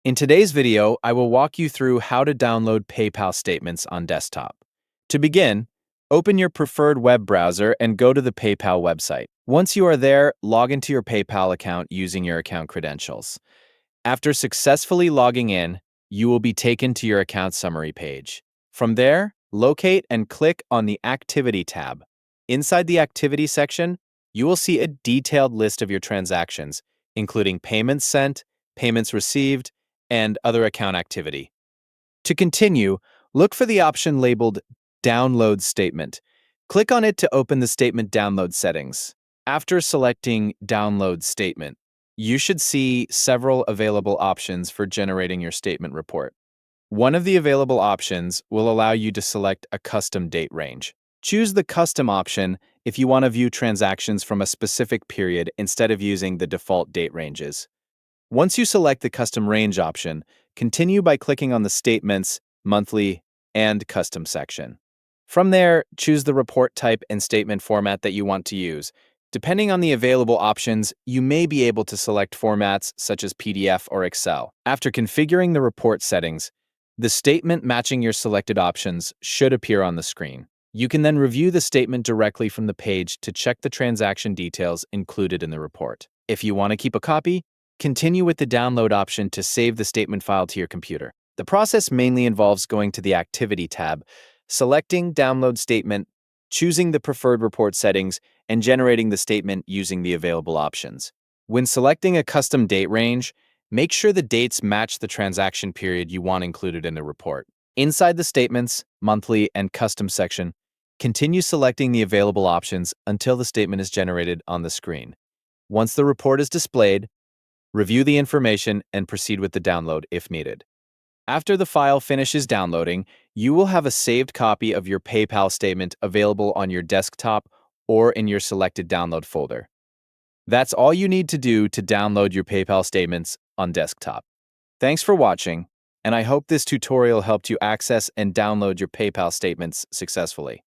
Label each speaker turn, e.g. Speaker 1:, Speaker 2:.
Speaker 1: In today's video, I will walk you through how to download PayPal statements on desktop. To begin, open your preferred web browser and go to the PayPal website. Once you are there, log into your PayPal account using your account credentials. After successfully logging in, you will be taken to your account summary page. From there, locate and click on the Activity tab. Inside the Activity section, you will see a detailed list of your transactions, including payments sent, payments received, and other account activity. To continue, look for the option labeled Download Statement. Click on it to open the statement download settings. After selecting Download Statement, you should see several available options for generating your statement report. One of the available options will allow you to select a custom date range. Choose the custom option if you want to view transactions from a specific period instead of using the default date ranges. Once you select the custom range option, continue by clicking on the Statements, Monthly, and Custom section. From there, choose the report type and statement format that you want to use. Depending on the available options, you may be able to select formats such as PDF or Excel. After configuring the report settings, the statement matching your selected options should appear on the screen. You can then review the statement directly from the page to check the transaction details included in the report. If you want to keep a copy, continue with the download option to save the statement file to your computer. The process mainly involves going to the Activity tab, selecting Download Statement, choosing the preferred report settings, and generating the statement using the available options. When selecting a custom date range, make sure the dates match the transaction period you want included in the report. Inside the Statements, Monthly, and Custom section, continue selecting the available options until the statement is generated on the screen. Once the report is displayed, review the information and proceed with the download if needed. After the file finishes downloading, you will have a saved copy of your PayPal statement available on your desktop or in your selected download folder. That's all you need to do to download your PayPal statements on desktop. Thanks for watching, and I hope this tutorial helped you access and download your PayPal statements successfully.